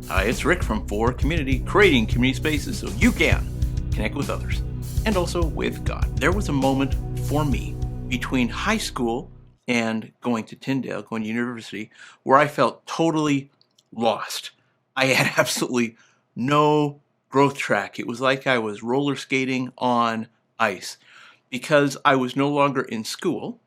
Hi, it's Rick from For Community, creating community spaces so you can connect with others and also with God. There was a moment for me between high school and going to Tyndale, going to university, where I felt totally lost. I had absolutely no growth track. It was like I was roller skating on ice because I was no longer in school.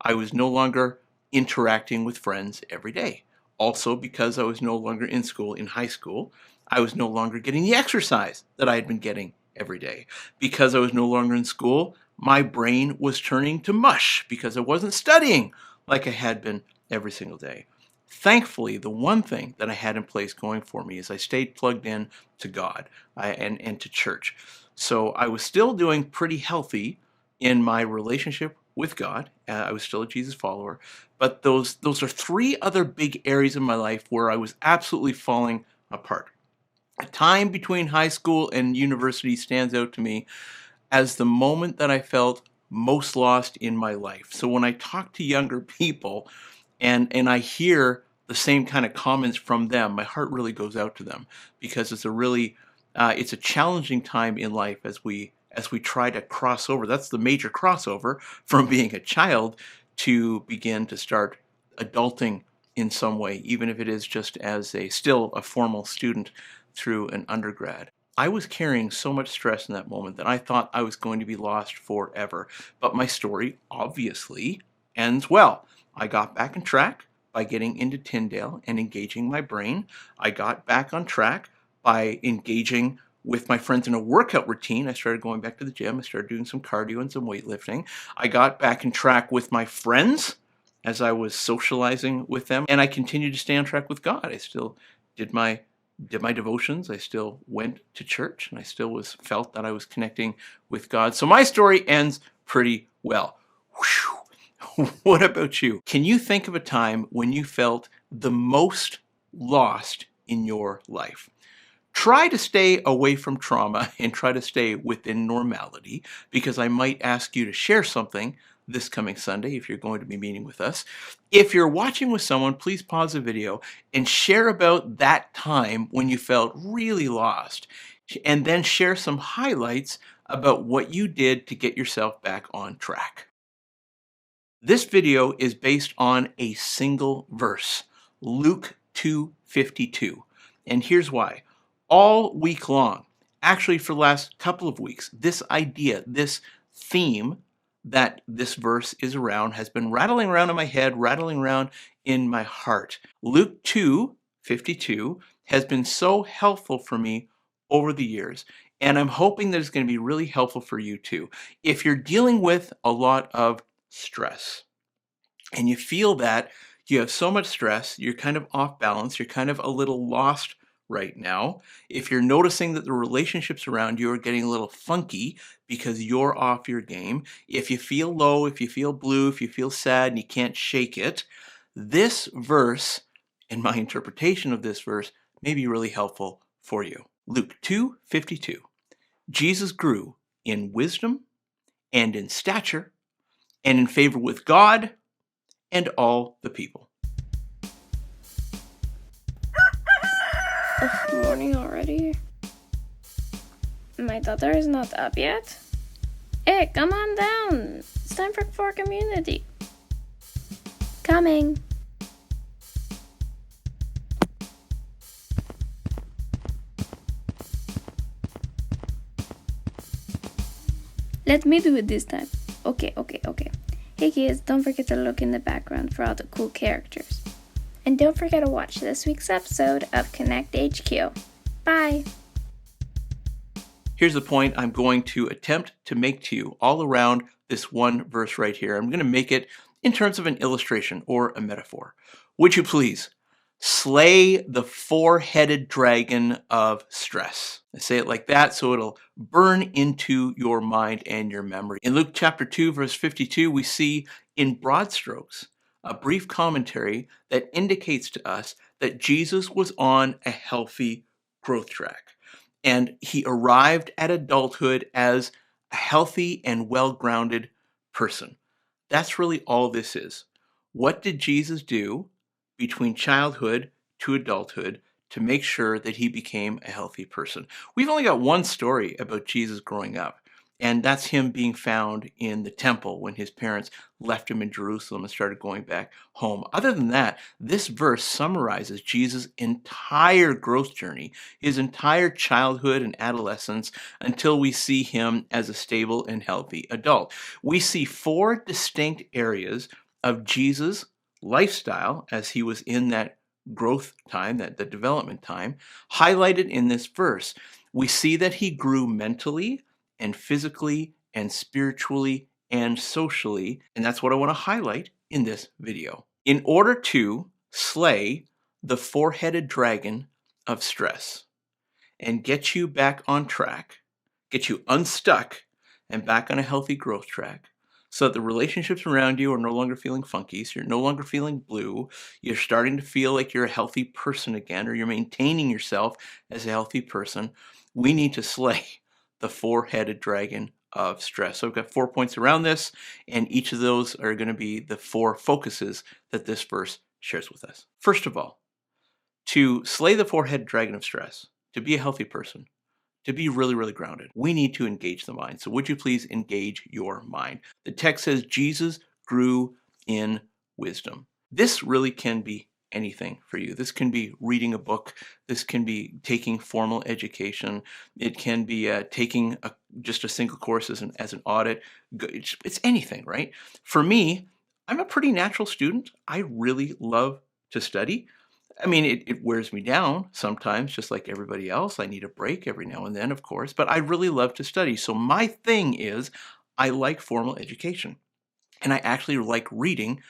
I was no longer interacting with friends every day. Also, because I was no longer in school in high school, I was no longer getting the exercise that I had been getting every day. Because I was no longer in school, my brain was turning to mush because I wasn't studying like I had been every single day. Thankfully, the one thing that I had in place going for me is I stayed plugged in to God and to church. So I was still doing pretty healthy in my relationship with God. I was still a Jesus follower, but those are three other big areas in my life where I was absolutely falling apart. A time between high school and university stands out to me as the moment that I felt most lost in my life. So when I talk to younger people and I hear the same kind of comments from them, my heart really goes out to them because it's a challenging time in life as we try to cross over. That's the major crossover from being a child to begin to start adulting in some way, even if it is just as still a formal student through an undergrad. I was carrying so much stress in that moment that I thought I was going to be lost forever. But my story obviously ends well. I got back on track by getting into Tyndale and engaging my brain. I got back on track by engaging with my friends in a workout routine. I started going back to the gym. I started doing some cardio and some weightlifting. I got back on track with my friends as I was socializing with them, and I continued to stay on track with God. I still did my devotions. I still went to church, and I still felt that I was connecting with God. So my story ends pretty well. Whew. What about you? Can you think of a time when you felt the most lost in your life? Try to stay away from trauma and try to stay within normality, because I might ask you to share something this coming Sunday if you're going to be meeting with us. If you're watching with someone, please pause the video and share about that time when you felt really lost, and then share some highlights about what you did to get yourself back on track. This video is based on a single verse, Luke 2:52. And here's why. All week long, actually for the last couple of weeks, this idea, this theme that this verse is around has been rattling around in my head, rattling around in my heart. Luke 2:52 has been so helpful for me over the years, and I'm hoping that it's going to be really helpful for you too. If you're dealing with a lot of stress and you feel that you have so much stress, you're kind of off balance, you're kind of a little lost right now. If you're noticing that the relationships around you are getting a little funky because you're off your game, if you feel low, if you feel blue, if you feel sad and you can't shake it, this verse and my interpretation of this verse may be really helpful for you. Luke 2:52. Jesus grew in wisdom and in stature and in favor with God and all the people. Morning already? My daughter is not up yet? Hey, come on down. It's time for community. Coming. Let me do it this time. Okay. Hey kids, don't forget to look in the background for all the cool characters. And don't forget to watch this week's episode of Connect HQ. Bye! Here's the point I'm going to attempt to make to you all around this one verse right here. I'm going to make it in terms of an illustration or a metaphor. Would you please slay the four-headed dragon of stress? I say it like that so it'll burn into your mind and your memory. In Luke chapter 2, verse 52, we see in broad strokes a brief commentary that indicates to us that Jesus was on a healthy growth track. And he arrived at adulthood as a healthy and well-grounded person. That's really all this is. What did Jesus do between childhood to adulthood to make sure that he became a healthy person. We've only got one story about Jesus growing up, and that's him being found in the temple when his parents left him in Jerusalem and started going back home. Other than that, this verse summarizes Jesus' entire growth journey, his entire childhood and adolescence, until we see him as a stable and healthy adult. We see four distinct areas of Jesus' lifestyle as he was in that growth time, that the development time, highlighted in this verse. We see that he grew mentally and physically and spiritually and socially, and that's what I want to highlight in this video. In order to slay the four-headed dragon of stress and get you back on track, get you unstuck and back on a healthy growth track, so that the relationships around you are no longer feeling funky, so you're no longer feeling blue, you're starting to feel like you're a healthy person again, or you're maintaining yourself as a healthy person, we need to slay the four-headed dragon of stress. So I've got 4 points around this, and each of those are going to be the 4 focuses that this verse shares with us. First of all, to slay the four-headed dragon of stress, to be a healthy person, to be really, really grounded, we need to engage the mind. So would you please engage your mind? The text says Jesus grew in wisdom. This really can be anything for you. This can be reading a book. This can be taking formal education. It can be taking just a single course as an audit. It's anything, right? For me, I'm a pretty natural student. I really love to study. I mean, it wears me down sometimes, just like everybody else. I need a break every now and then, of course, but I really love to study. So my thing is I like formal education, and I actually like reading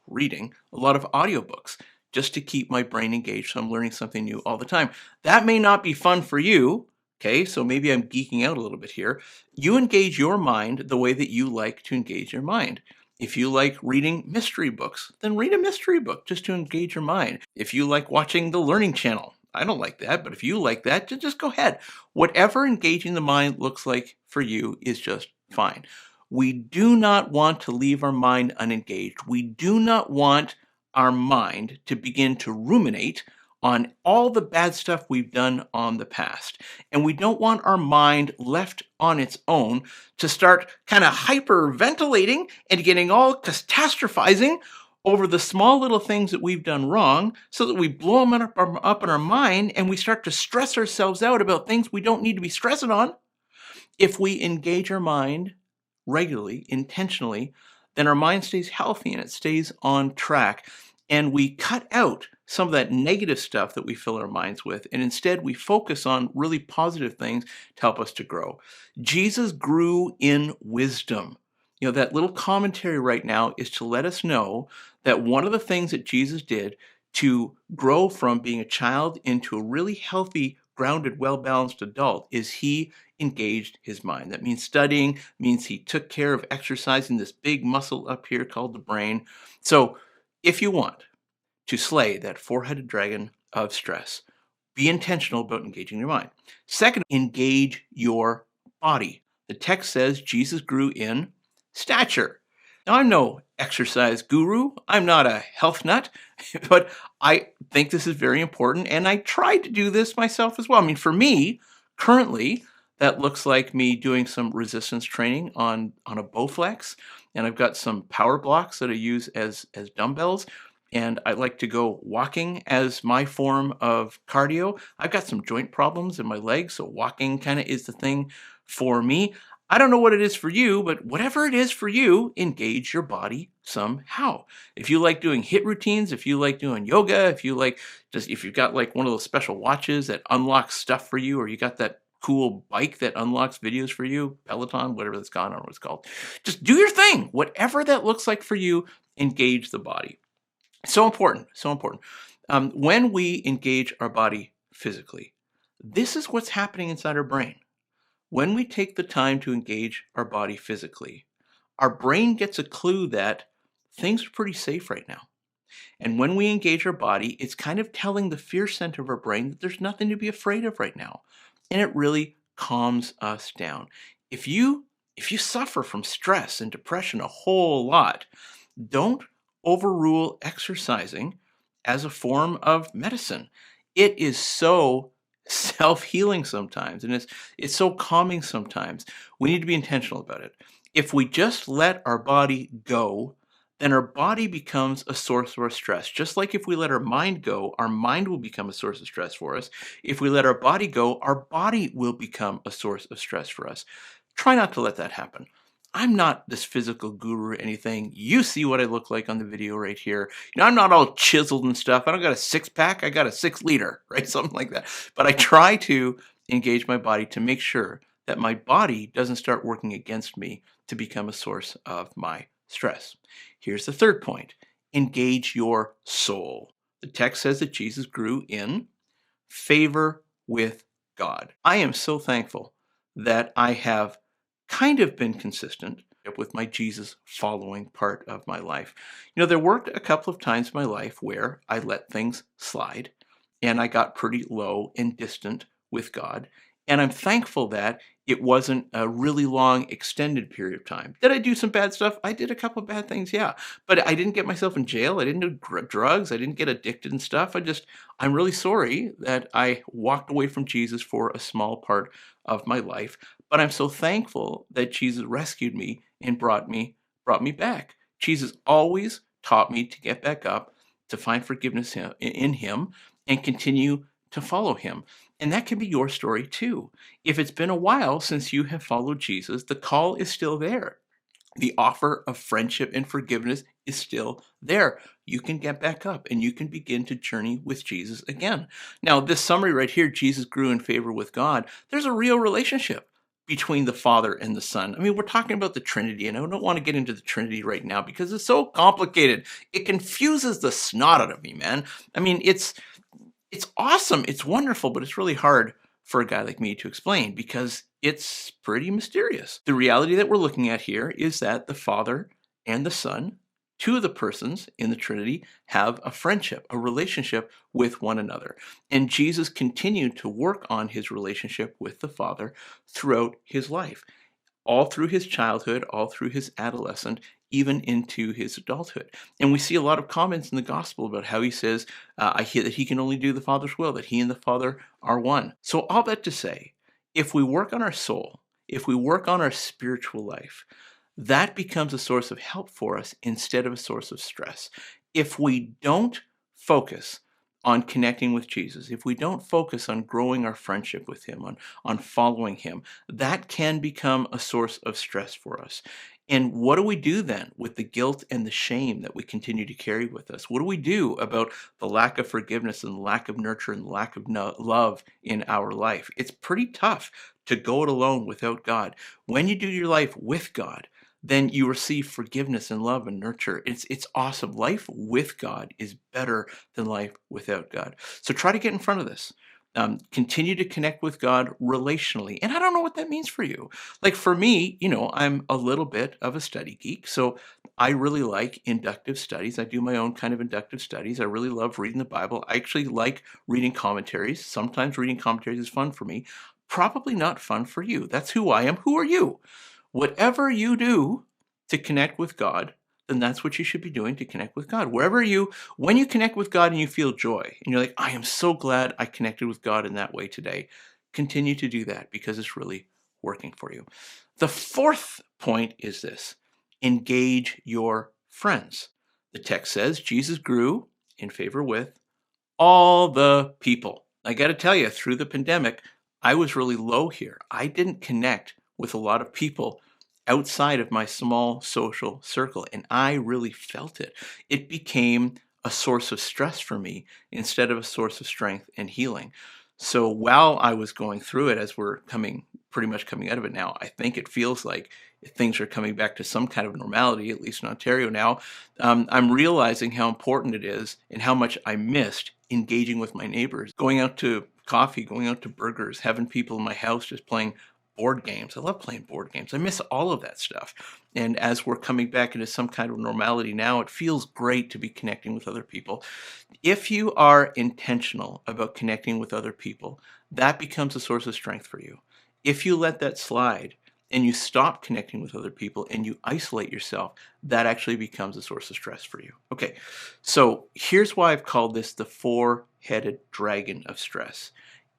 a lot of audiobooks just to keep my brain engaged, so I'm learning something new all the time. That may not be fun for you, okay? So maybe I'm geeking out a little bit here. You engage your mind the way that you like to engage your mind. If you like reading mystery books, then read a mystery book just to engage your mind. If you like watching the Learning Channel, I don't like that, but if you like that, just go ahead. Whatever engaging the mind looks like for you is just fine. We do not want to leave our mind unengaged. We do not want our mind to begin to ruminate on all the bad stuff we've done on the past. And we don't want our mind left on its own to start kind of hyperventilating and getting all catastrophizing over the small little things that we've done wrong, so that we blow them up in our mind and we start to stress ourselves out about things we don't need to be stressing on. If we engage our mind regularly, intentionally, then our mind stays healthy and it stays on track. And we cut out some of that negative stuff that we fill our minds with, and instead we focus on really positive things to help us to grow. Jesus grew in wisdom. You know, that little commentary right now is to let us know that one of the things that Jesus did to grow from being a child into a really healthy, grounded, well-balanced adult is he engaged his mind. That means studying, means he took care of exercising this big muscle up here called the brain. So if you want to slay that four-headed dragon of stress, be intentional about engaging your mind. Second, engage your body. The text says Jesus grew in stature. Now, I'm no exercise guru. I'm not a health nut, but I think this is very important, and I tried to do this myself as well. I mean, for me, currently, that looks like me doing some resistance training on a Bowflex, and I've got some power blocks that I use as dumbbells, and I like to go walking as my form of cardio. I've got some joint problems in my legs, so walking kind of is the thing for me. I don't know what it is for you, but whatever it is for you, engage your body somehow. If you like doing HIIT routines, if you like doing yoga, if you've got like one of those special watches that unlocks stuff for you, or you got that cool bike that unlocks videos for you, Peloton, whatever that's gone, I don't know what it's called. Just do your thing. Whatever that looks like for you, engage the body. So important, so important. When we engage our body physically, this is what's happening inside our brain. When we take the time to engage our body physically, our brain gets a clue that things are pretty safe right now. And when we engage our body, it's kind of telling the fear center of our brain that there's nothing to be afraid of right now. And it really calms us down. If you suffer from stress and depression a whole lot, don't overrule exercising as a form of medicine. It is so self-healing sometimes, and it's so calming sometimes. We need to be intentional about it. If we just let our body go, then our body becomes a source of our stress. Just like if we let our mind go, our mind will become a source of stress for us. If we let our body go, our body will become a source of stress for us. Try not to let that happen. I'm not this physical guru or anything. You see what I look like on the video right here. I'm not all chiseled and stuff. I don't got a six pack. I got a 6 liter, right? Something like that. But I try to engage my body to make sure that my body doesn't start working against me to become a source of my stress. Here's the third point. Engage your soul. The text says that Jesus grew in favor with God. I am so thankful that I have kind of been consistent with my Jesus following part of my life. There were a couple of times in my life where I let things slide and I got pretty low and distant with God. And I'm thankful that it wasn't a really long, extended period of time. Did I do some bad stuff? I did a couple of bad things, yeah. But I didn't get myself in jail. I didn't do drugs. I didn't get addicted and stuff. I'm really sorry that I walked away from Jesus for a small part of my life. But I'm so thankful that Jesus rescued me and brought me back. Jesus always taught me to get back up, to find forgiveness in him, and continue to follow him. And that can be your story too. If it's been a while since you have followed Jesus, the call is still there. The offer of friendship and forgiveness is still there. You can get back up and you can begin to journey with Jesus again. Now, this summary right here, Jesus grew in favor with God. There's a real relationship between the Father and the Son. I mean, we're talking about the Trinity, and I don't want to get into the Trinity right now because it's so complicated. It confuses the snot out of me, man. I mean, it's awesome, it's wonderful, but it's really hard for a guy like me to explain because it's pretty mysterious. The reality that we're looking at here is that the Father and the Son, two of the persons in the Trinity, have a friendship, a relationship with one another. And Jesus continued to work on his relationship with the Father throughout his life, all through his childhood, all through his adolescent, even into his adulthood. And we see a lot of comments in the gospel about how he says, I hear that he can only do the Father's will, that he and the Father are one. So all that to say, if we work on our soul, if we work on our spiritual life, that becomes a source of help for us instead of a source of stress. If we don't focus on connecting with Jesus, if we don't focus on growing our friendship with him, on following him, that can become a source of stress for us. And what do we do then with the guilt and the shame that we continue to carry with us? What do we do about the lack of forgiveness and the lack of nurture and the lack of love in our life? It's pretty tough to go it alone without God. When you do your life with God, then you receive forgiveness and love and nurture. It's awesome. Life with God is better than life without God. So try to get in front of this. Continue to connect with God relationally. And I don't know what that means for you. Like for me, I'm a little bit of a study geek. So I really like inductive studies. I do my own kind of inductive studies. I really love reading the Bible. I actually like reading commentaries. Sometimes reading commentaries is fun for me. Probably not fun for you. That's who I am. Who are you? Whatever you do to connect with God, then that's what you should be doing to connect with God. When you connect with God and you feel joy, and you're like, I am so glad I connected with God in that way today, continue to do that because it's really working for you. The fourth point is this: engage your friends. The text says Jesus grew in favor with all the people. I got to tell you, through the pandemic, I was really low here. I didn't connect with a lot of people outside of my small social circle, and I really felt it. It became a source of stress for me instead of a source of strength and healing. So while I was going through it, as we're pretty much coming out of it now, I think it feels like things are coming back to some kind of normality, at least in Ontario now. I'm realizing how important it is and how much I missed engaging with my neighbors, going out to coffee, going out to burgers, having people in my house just playing board games. I love playing board games. I miss all of that stuff. And as we're coming back into some kind of normality now, it feels great to be connecting with other people. If you are intentional about connecting with other people, that becomes a source of strength for you. If you let that slide, and you stop connecting with other people and you isolate yourself, that actually becomes a source of stress for you. Okay, so here's why I've called this the four-headed dragon of stress.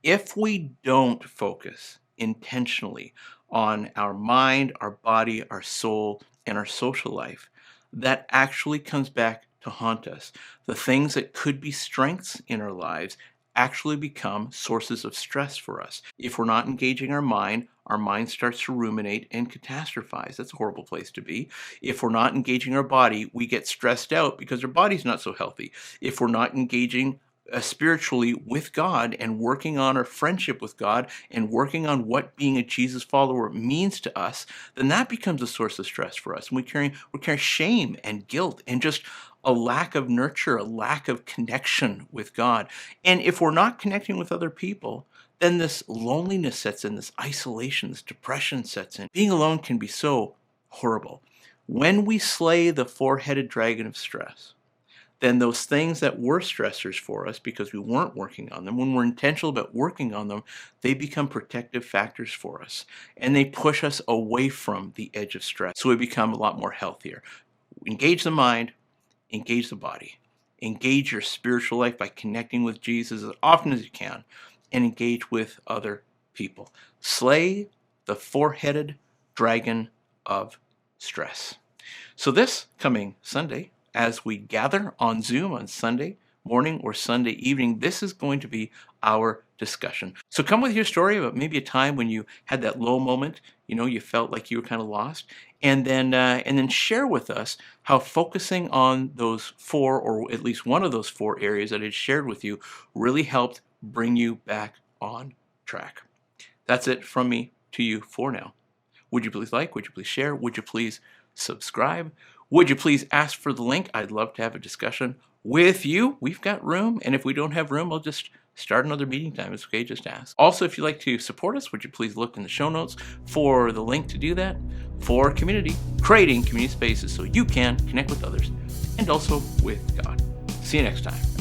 If we don't focus intentionally on our mind, our body, our soul, and our social life, that actually comes back to haunt us. The things that could be strengths in our lives actually become sources of stress for us. If we're not engaging our mind starts to ruminate and catastrophize. That's a horrible place to be. If we're not engaging our body, we get stressed out because our body's not so healthy. If we're not engaging spiritually with God and working on our friendship with God and working on what being a Jesus follower means to us, then that becomes a source of stress for us. And we're carrying shame and guilt and just a lack of nurture, a lack of connection with God. And if we're not connecting with other people, then this loneliness sets in, this isolation, this depression sets in. Being alone can be so horrible. When we slay the four-headed dragon of stress, then those things that were stressors for us because we weren't working on them, when we're intentional about working on them, they become protective factors for us. And they push us away from the edge of stress. So we become a lot more healthier. Engage the mind, engage the body. Engage your spiritual life by connecting with Jesus as often as you can, and engage with other people. Slay the four-headed dragon of stress. So this coming Sunday, as we gather on Zoom on Sunday morning or Sunday evening, this is going to be our discussion. So come with your story about maybe a time when you had that low moment, you felt like you were kind of lost, and then share with us how focusing on those four, or at least one of those four areas that I shared with you, really helped bring you back on track. That's it from me to you for now. Would you please like? Would you please share? Would you please subscribe? Would you please ask for the link? I'd love to have a discussion with you. We've got room, and if we don't have room, I'll just start another meeting time. It's okay, just ask. Also, if you'd like to support us, would you please look in the show notes for the link to do that, for community, creating community spaces so you can connect with others and also with God. See you next time.